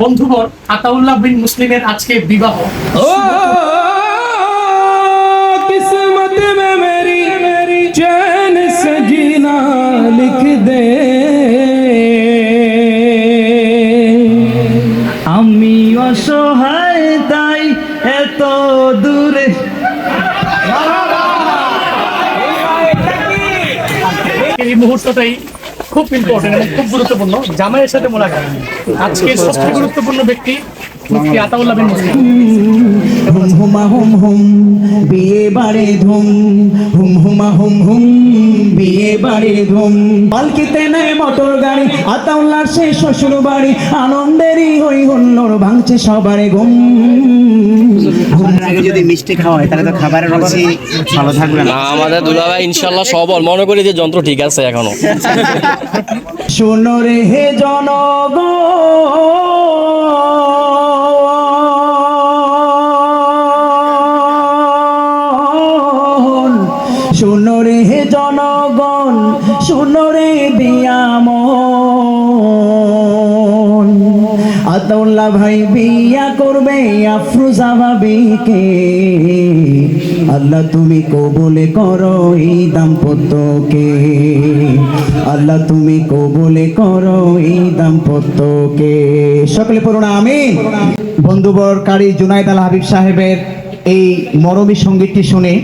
বন্ধুবর আতাউল্লাহ বিন মুসলিমের আজকে বিবাহ। ओ किस्मत में मेरी चैन सजीना लिख दे আমি অসহায় তাই এত দূরে এই মুহূর্তটাই খুব ইম্পর্টেন্ট এবং খুব গুরুত্বপূর্ণ। জামাইয়ের সাথে মোলাকাত আজকে সবচেয়ে গুরুত্বপূর্ণ ব্যক্তি মুফতি আতাউল্লাহ বিন মুসলিম। হুম হুমা হুম হুম বিয়ে বাড়ি ধুম হুম হুমা হুম হুম বিয়ে বাড়ি ধুম পালকিতে নেয় মোটর গাড়ি আতাউল্লাহর সেই শ্বশুর বাড়ি আনন্দেরই হই হুল্লোড় ভাঙছে সবারে ঘুম। আগে যদি মিষ্টি খাওয়া হয় তাহলে তো খাবারের রুচি ভালো থাকবে না। আমাদের দুলাভাই ইনশাল্লাহ সবল, মনে করি যে যন্ত্র ঠিক আছে এখনো। শোনো রে হে জনগণ শোনো রে হে জনগণ শোনো রে দিয়ামন আতাউল্লাহ ভাই বিয়া করবে আফরোজা ভাবিকে আল্লাহ তুমি কবুলে করো এই দাম্পত্যকে আল্লাহ তুমি কবুলে করো এই দাম্পত্যকে সকলে পড়ুন আমিন। বন্ধুবর কারি জুনায়েদ আল হাবিব সাহেবের এই মরমী সঙ্গীতটি শুনে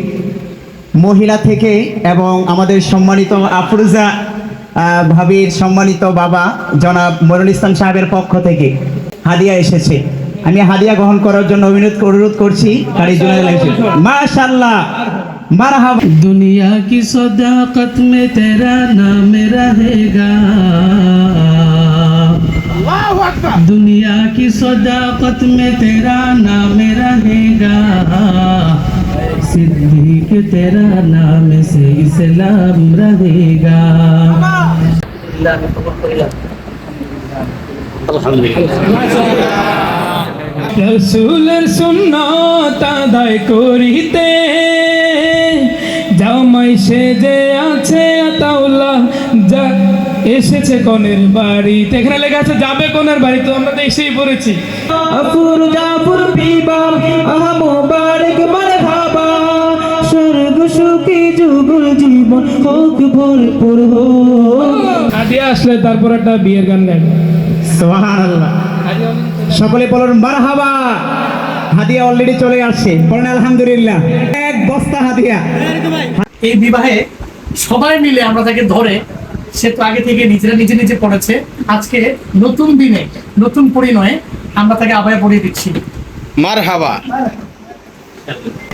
মহিলা থেকে এবং আমাদের সম্মানিত আফরোজা ভাবির সম্মানিত বাবা জনাব মনিরুল ইসলাম সাহেবের পক্ষ থেকে হাদিয়া এসেছে। আমি হাদিয়া গ্রহণ করার জন্য অনুরোধ করছি কারি জুনায়েদ আল হাবিব। মাশাআল্লাহ মারহাবা। दुनिया की सदाकत में तेरा नाम रहेगा दुनिया की सदाकत में तेरा नाम रहेगा सिद्दीक तेरा नाम से इस्लाम रहेगा। রাসূলের সুন্নাত আদায় করিতে জামাই সেজে আছে আতাউল্লাহ যা এসেছে কনের বাড়িতে। এখানে লেখা আছে যাবে কনের বাড়ি, তো আমরা তো এসেই পড়েছি। আফুর জাফর বিবাহ আহা মুবারক মারহাবা স্বর্গ সুখী যুগল জীবন হোক ভরপুর হো। হাদিয়া আসলে তারপর একটা বিয়ের গান গাই। সুবহানাল্লাহ, সকলে বলুন মারহাবা। হাদিয়া অলরেডি চলে আসছে, বলেন আলহামদুলিল্লাহ। এক বস্তা হাদিয়া। এই বিবাহে সবাই মিলে আমরা তাকে ধরে, সে তো আগে থেকে নিজে নিজে পড়েছে, আজকে নতুন দিনে নতুন পরিণয়ে আমরা তাকে আবায়া পরিয়ে দিচ্ছি। মারহাবা।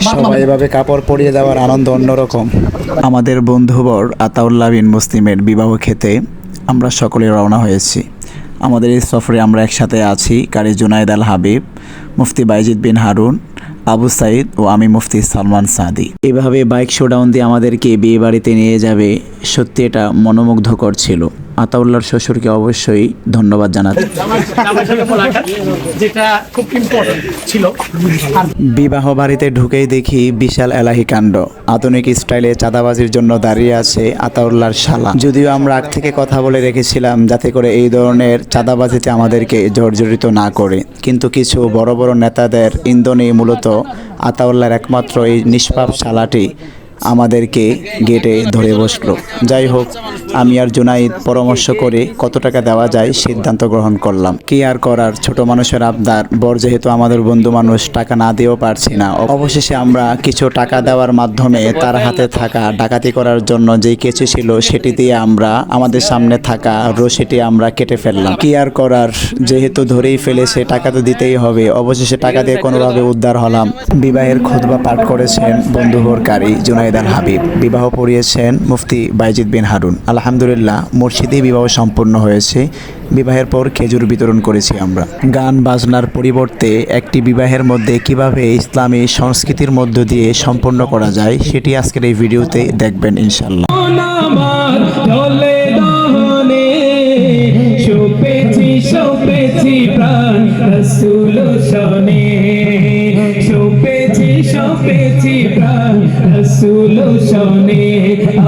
সবাই এভাবে কাপড় পরিয়ে দেওয়ার আনন্দ অন্যরকম। আমাদের বন্ধুবর আতাউল্লাহ বিন মুসলিমের বিবাহ খেতে আমরা সকলে রওনা হয়েছি। আমাদের এই সফরে আমরা একসাথে আছি কারি জুনায়েদ আল হাবিব, মুফতি বাইজিদ বিন হারুন, আবু সাইদ ও আমি মুফতি সালমান সাদি। এভাবে বাইক শোডাউন দিয়ে আমাদেরকে বিয়ে বাড়িতে নিয়ে যাবে, সত্যি এটা মনোমুগ্ধকর ছিল। আতাউল্লাহর শ্বশুরকে অবশ্যই ধন্যবাদ জানাচ্ছি, যেটা খুব ইম্পর্টেন্ট ছিল। বিবাহ বাড়িতে ঢুকেই দেখি বিশাল এলাহি কাণ্ড। আধুনিক স্টাইলে চাঁদাবাজির জন্য দাঁড়িয়ে আছে আতাউল্লাহর শালা। যদিও আমরা আগ থেকে কথা বলে রেখেছিলাম যাতে করে এই ধরনের চাঁদাবাজিতে আমাদেরকে জর্জরিত না করে, কিন্তু কিছু বড় বড় নেতাদের ইন্ধনে মূলত আতাউল্লাহর একমাত্র এই নিষ্পাপ শালাটি আমাদেরকে গেটে ধরে বসলো। যাই হোক, আমি আর জুনাইদ পরামর্শ করে কত টাকা দেওয়া যায় সিদ্ধান্ত গ্রহণ করলাম। কি আর করার, ছোট মানুষের আবদার, বর যেহেতু আমাদের বন্ধু মানুষ, টাকা না দিয়েও পারছি না। অবশেষে আমরা কিছু টাকা দেওয়ার মাধ্যমে তার হাতে থাকা ডাকাতি করার জন্য যেই কেঁচি ছিল সেটি দিয়ে আমরা আমাদের সামনে থাকা রশিটি আমরা কেটে ফেললাম। কি আর করার, যেহেতু ধরেই ফেলেছে টাকা তো দিতেই হবে। অবশেষে টাকা দিয়ে কোনোভাবে উদ্ধার হলাম। বিবাহের খুতবা পাঠ করেছেন বন্ধুবর কারি জুনাইদ আল হাবিব, বিবাহ পড়িয়েছেন মুফতি বাইজিদ বিন হারুন। আলহামদুলিল্লাহ, মসজিদেই বিবাহ সম্পন্ন হয়েছে। বিবাহের পর খেজুর বিতরণ করেছি আমরা। গান বাজনার পরিবর্তে একটি বিবাহের মধ্যে কিভাবে ইসলামী সংস্কৃতির মধ্য দিয়ে সম্পন্ন করা যায় সেটি আজকের এই ভিডিওতে দেখবেন ইনশাআল্লাহ।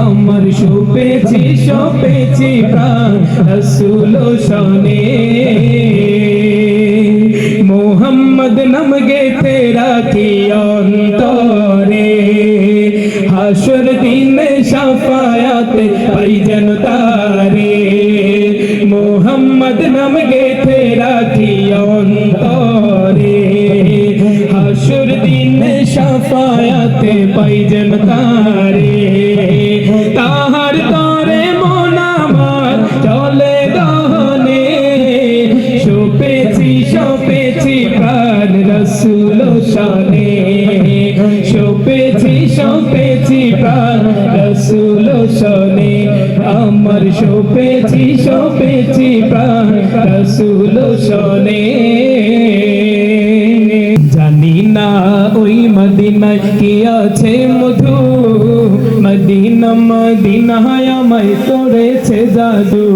আমার সপেছি প্রাণ রসুল শোনে মোহাম্মদ নাম গেথে রাখি অন্তরে হাসর দিনে শাফায়াতে পাই যেন তারে মোহাম্মদ নাম গেথে রাখি অন্তরে হাসর দিনে শাফায়াতে পাই যেন তারে তাহার তরে মন আমার চলে দহনে শোপেছি প্রাণ রসুল শানে শোপেছি প্রাণ রসুল শানে আমার শোপেছি প্রাণ রসুল শানে জানি না ওই মদিনায় কি আছে মধু মদিনায় আমায় করেছে জাদু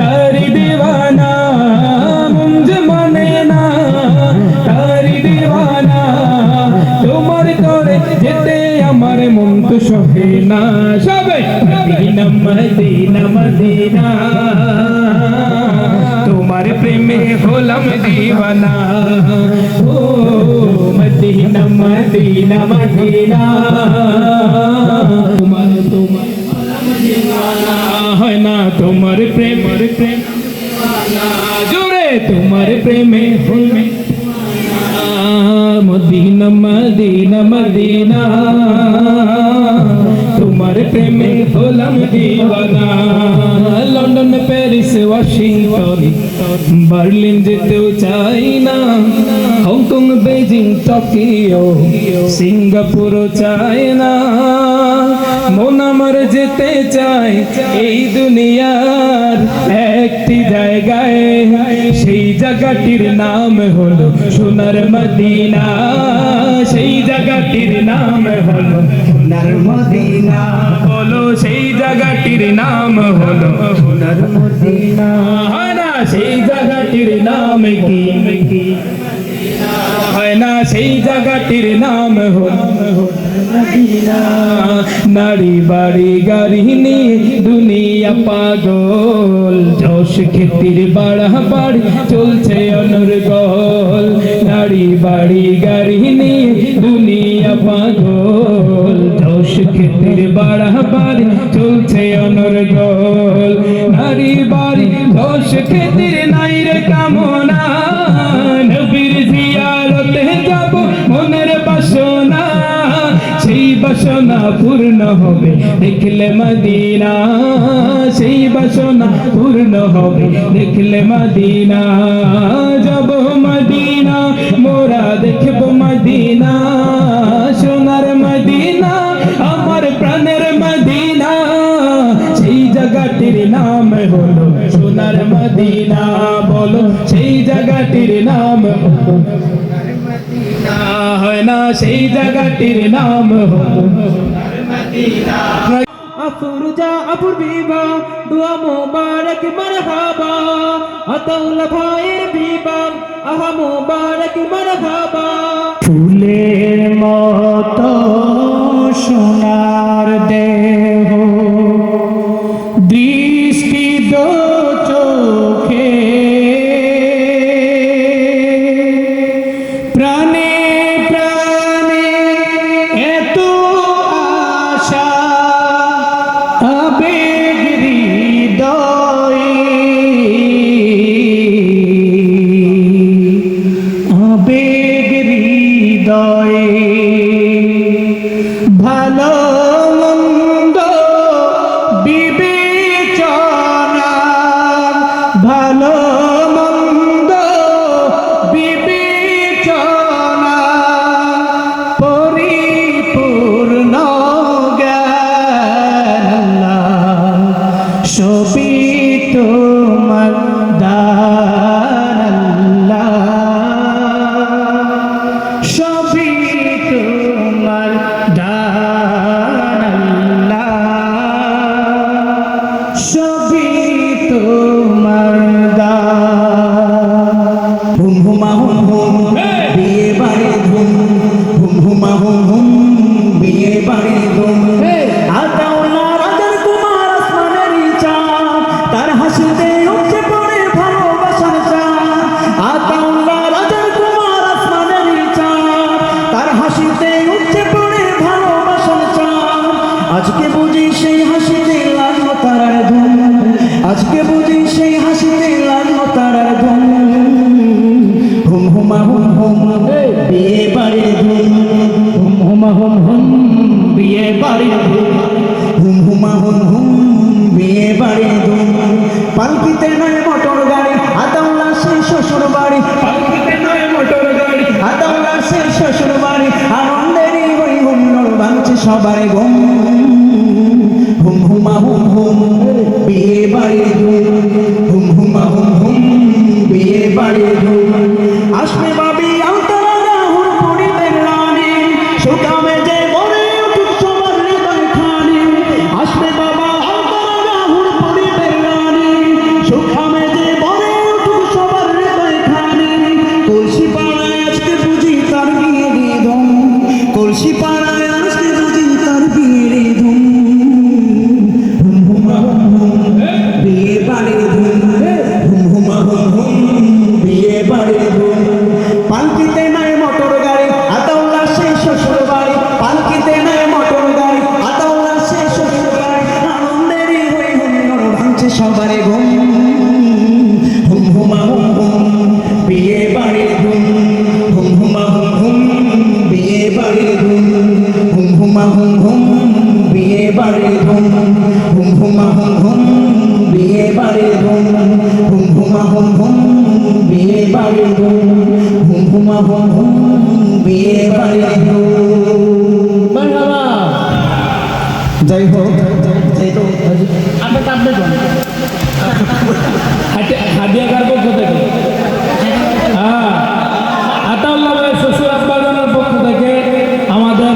তারি দিওয়ানা মুঞ্জ মানে না তারি দিওয়ানা তোমার করে যেতে আমার মন তো সহে না সবাই মদিনা তোমার প্রেমে হলাম দিওয়ানা ও মদিনা হয় না তোমার প্রেম জোরে তোমার প্রেমে হলাম মদিনা তোমার প্রেমে হলাম দিওয়ানা লন্ডন প্যারিস ওয়াশিংটন বার্লিন যেতেও চাই না হংকং বেজিং টোকিও সিঙ্গাপুরও চাই না মন আমার যেতে চাই এই দুনিয়ার একটি জায়গায় সেই জায়গাটির নাম হলো সোনার মদিনা সেই জায়গাটির নাম হলো সোনার মদিনা বলো সেই জায়গাটির নাম হলো সোনার মদিনা হয় না সেই জায়গাটির নাম কি হয় না সেই জায়গাটির নাম হলো মদিনা নারী বাড়ি গাড়ি নিয়ে দুনিয়া পাগল যশ ক্ষেত্রের বাড়াবাড়ি চলছে অনর্গল নারী বাড়ি গাড়ি নিয়ে দুনিয়া পাগল যশ ক্ষেত্রের বাড়াবাড়ি চলছে অনর্গল নারী বাড়ি যশ ক্ষেত্রের নাই রে কামনা নবীর জিয়ারতে যাব মনের বাসনা সেই বাসনা পূর্ণ হবে দেখলে মদিনা সেই বাসনা পূর্ণ হবে দেখলে মদিনা যাব মদিনা মোরা দেখব মদিনা সোনার মদিনা আমার প্রাণের মদিনা সেই জায়গাটির নাম হলো সোনার মদিনা বলো সেই জায়গাটির নাম হয় না সেই জায়গাটির নাম হলো মদিনা আফরুজা আফুরবিবা দুয়া মুবারক মারহাবা আতাউল্লাহ ভাইয়ের বিবা আহা মুবারক মারহাবা ফুলের মতো সোনার দেহ দৃষ্টি দো চোখে প্রাণে প্রাণে এত আশা আবেগ হৃদয়ে আবেগ হৃদয়ে ভালো মন্দ বিবেচনা ভালো মন্দ বিবেচনা পরিপূর্ণ জ্ঞান সবই তোমার দান আল্লাহ সবই তোমার দান আল্লাহ সবই তোমার দান হুম হুমা হুম হুম বিয়ে বাড়ি ধুম হুম হুমা হুম হুম বিয়ে বাড়ি ধুম আতাউল্লাহ রাজার কুমার আসমানেরই চাঁদ তার হাসিতে উঠে পড়ে ভালোবাসার চাঁদ আতাউল্লাহ রাজার বাড়ির ধুম হুম হুমা হুম হুম বিয়ে বাড়ির ধুম পালকিতে নয় মোটর গাড়ি আতাউল্লাহ সেই শ্বশুর বাড়ি পালকিতে নয় মোটর গাড়ি আতাউল্লাহ সেই শ্বশুর বাড়ি আনন্দেরই হই হুল্লোড় ভাঙছে সবাই ঘুম হুম হুমা হুম হুম বিয়ে বাড়ির ধুম হুম হুমা হুম হুম বিয়ে বাড়ির ধুম আসবে বাবি আলতারা রাহুল পরিবের রানী সুকামে যে মরে উঠুক সবার হৃদয় খানি আসবে বাবা আলতারা রাহুল পরিবের রানী সুকামে যে মরে উঠুক সবার হৃদয় খানি কলসি পাড়ায় আজকে বুঝি তার বিয়ের ধুম কলসি পাড়ায় আজকে বুঝি তার বিয়ের ধুম হুম হুমা হুম হুম বিয়ে বাড়ির ধুম হুম হুমা হুম হুম বিয়ে বাড়ির ধুম পালকিতে নয় মোটর গাড়ি আতাউল্লাহ সেই শ্বশুর বাড়ি পালকিতে নয় মোটর গাড়ি আতাউল্লাহ সেই শ্বশুর বাড়ি আনন্দেরই হই হুল্লোড় ভাঙছে সবারে ঘুম হুম হুমা হুম হুম বিয়ে বাড়ির ধুম হুম হুমা হুম হুম বিয়ে বাড়ির ধুম হুম হুমা হুম হুম বিয়ে বাড়ির ধুম হুম হুমা হুম হুম বিয়ে বাড়ির ধুম হুম হুমা হুম হুম বিয়ে বাড়ির ধুম হুম হুমা হুম হুম বিয়ে বাড়ির ধুম যাই হোক হাদিয়াকার পক্ষ থেকে হ্যাঁ আতাউল্লাহ ভাই শ্বশুর আব্বাজানের পক্ষ থেকে আমাদের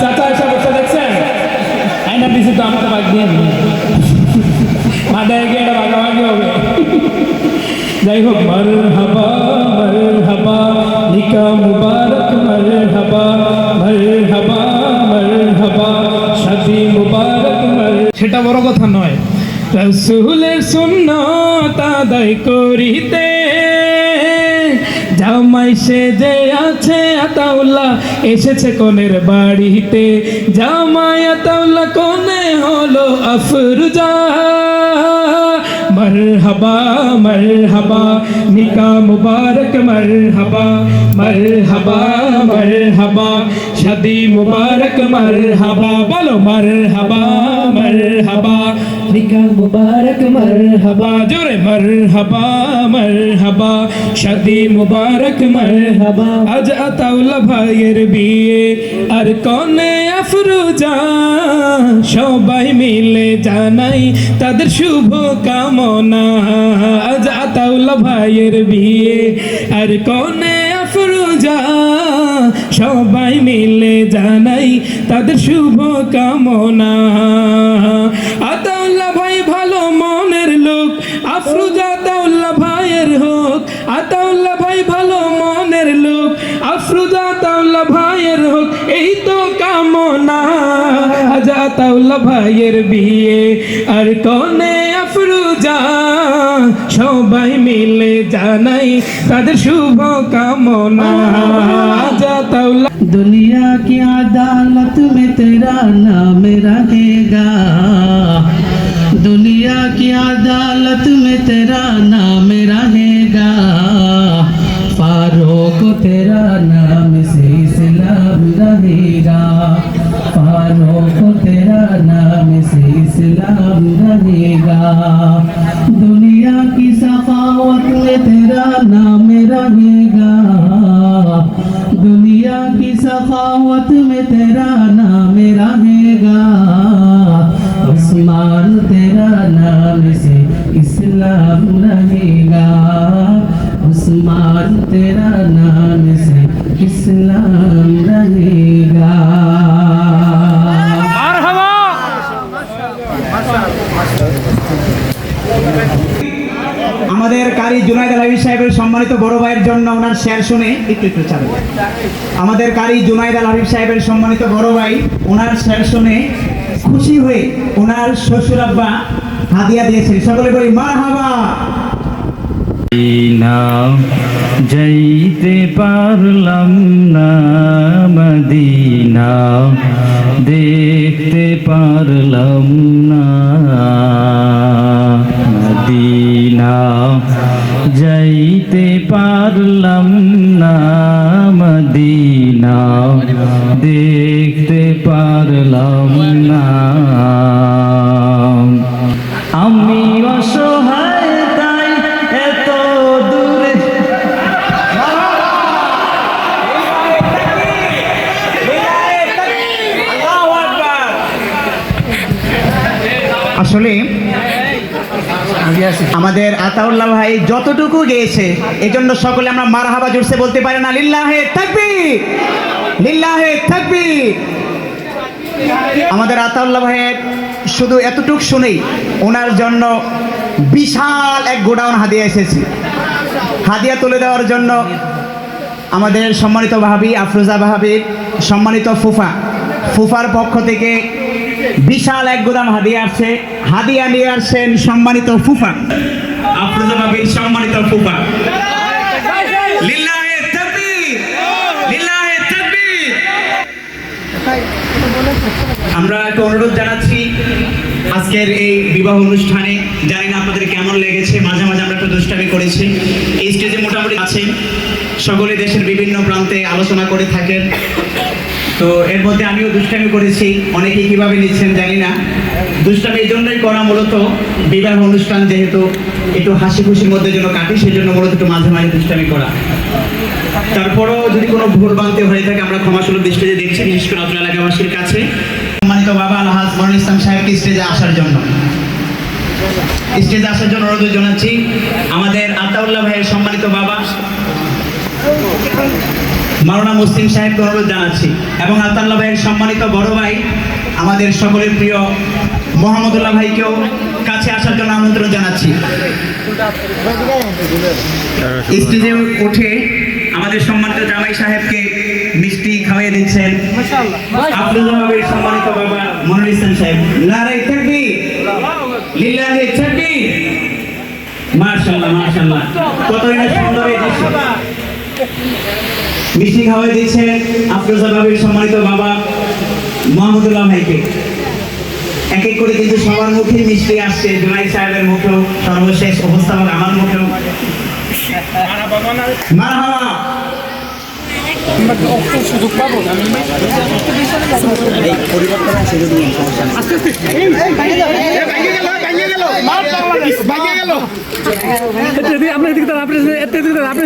চাচা এসে বসে দেখছেন আইনা দিছি তো আমাকে ভাগ দিয়ে মাথায় গিয়ে এটা ভাগাভাগি হবে যাই হোক মারহাবা মারহাবা নিকা মুবারক মারহাবা মারহাবা মারহাবা শাদি মুবারক সেটা বড় কথা নয় রাসূলের সুন্নাত আদায় করিতে জামাই সেজে আছে আতাউল্লাহ এসেছে কনের বাড়িতে জামাই আতাউল্লাহ কোনে হলো আফরোজা মরহবা মরহবা নিকা মুবারক মরহবা মরহবা মরহবা শাদি মুবারক মরহবা বলো মরহবা মরহবা নিকা মুবারক মরহবা জোরে মরহবা মরহবা শাদি মুবারক মরহবা আজ আতাউল্লাহ ভাইয়ের বিয়ে আর কনে আফরোজা সবাই মিলে জানাই তাদের শুভ কামনা আজ আতাউল্লাহ ভাইয়ের বিয়ে আর কনে আফরোজা সবাই মিলে জানাই তাদের শুভ কামনা আতাউল্লাহ ভাই ভালো মনের লোক আফরোজা আতাউল্লাহ ভাইয়ের হোক আতাউল্লাহ ভাই ভালো মনের লোক আফরোজা আতাউল্লাহ ভাইয়ের হোক এই তো কামনা আজ আতাউল্লাহ ভাইয়ের বিয়ে আর কনে আফরোজা সবাই মিলে জানাই তাদের শুভ কামনা আজ আতাউল্লাহ दुनिया की अदालत में तेरा नाम रहेगा दुनिया की अदालत में तेरा नाम रहेगा फारूक तेरा नाम से इस्लाम रहेगा फारूक तेरा नाम से इस्लाम रहेगा दुनिया की सखावत में तेरा नाम रहेगा दुनिया की सखावत में तेरा नाम रहेगा उस्मान तेरा नाम से इस्लाम रहेगा उस्मान तेरा नाम से इस्लाम रहेगा আমাদের কারি জুনায়েদ আলাহি সাহেবের সম্মানিত বড় ভাইয়ের জন্য ওনার শেয়ার শুনে একটু চালু আমাদের কারি জুনায়েদ আলাহি সাহেবের সম্মানিত বড় ভাই ওনার শেয়ার শুনে খুশি হয়ে ওনার শ্বশুর আব্বা হাদিয়া দিয়েছেন সকলে বলি মারহাবা মদিনা যাইতে পারলাম না মদিনা দেখতে পারলাম না মদিনা যাইতে পারলাম না মদিনা দেখতে পারলাম আমি অসহায় তাই এত দূরে আসলে আমাদের আতাউল্লাহ ভাই যতটুকু গেয়েছে এজন্য সকলে আমরা মারহাবা জোরসে বলতে পারি না? লিল্লাহে তাকবীর, লিল্লাহে তাকবীর। আমাদের আতাউল্লাহ ভাইয়ের শুধু এতটুক শুনেই ওনার জন্য বিশাল এক গোডাউন হাদিয়া এসেছে। হাদিয়া তুলে দেওয়ার জন্য আমাদের সম্মানিত ভাবি আফরোজা ভাবির সম্মানিত ফুফার পক্ষ থেকে বিশাল এক গোদাম হাদিয়া আসছে। হাদিয়া নিয়ে আসছেন সম্মানিত ফুফা আফরোজা ভাবির সম্মানিত ফুফা। লিল্লাহে তাকবীর, লিল্লাহে তাকবীর। আমরা একটা অনুরোধ জানাচ্ছি আজকের এই বিবাহ অনুষ্ঠানে, জানি না আপনাদের কেমন লেগেছে, মাঝে মাঝে আমরা একটু দুষ্টামি করেছি। এই স্টেজে মোটামুটি আছেন সকলে দেশের বিভিন্ন প্রান্তে আলোচনা করে থাকেন, তো এর মধ্যে আমিও দুষ্টামি করেছি। অনেকে কিভাবে নিচ্ছেন জানি না। দুষ্টামি এই জন্যই করা, মূলত বিবাহ অনুষ্ঠান যেহেতু একটু হাসি খুশির মধ্যে যেন কাটি, সেই জন্য মূলত একটু মাঝে মাঝে দুষ্টামি করা। তারপরও যদি কোনো ভুল বানতে হয়ে থাকে আমরা ক্ষমাসুলভ দৃষ্টিতে দেখছি, বিশেষ করে অত্র এলাকাবাসীর কাছে। সম্মানিত বাবা আলহাজ মনির ইসলাম সাহেবকে স্টেজে আসার জন্য অনুরোধ জানাচ্ছি। আমাদের আতাউল্লাহ ভাইয়ের সম্মানিত বাবা মাওলানা মুসলিম সাহেবকে অনুরোধ জানাচ্ছি, এবং আতাউল্লাহ ভাইয়ের সম্মানিত বড় ভাই আমাদের সকলের প্রিয় মোহাম্মদুল্লাহ ভাইকেও কাছে আসার জন্য আমন্ত্রণ জানাচ্ছি। স্টেজে উঠে আমাদের সম্মানিত জামাই সাহেবকে মিষ্টি খাওয়াই দিচ্ছেন আফরোজা ভাবির সম্মানিত বাবা মনির ইসলাম সাহেব। নারায়ে তাকবীর, লিল্লাহে তাকবীর। মাশাআল্লাহ, মাশাআল্লাহ, কতই না সুন্দর এই দৃশ্য। মিষ্টি খাওয়াই দিচ্ছেন আফরোজা ভাবির সম্মানিত বাবা মোহাম্মদুল্লাহ ভাইকে। এক এক করে কিন্তু সবার মুখে মিষ্টি আসছে, জুনাইদ সাহেবের মুখেও, সর্বশেষ উপস্থাপক আমার মুখেও। মারহাবা। সুযোগ পাবো না আপনি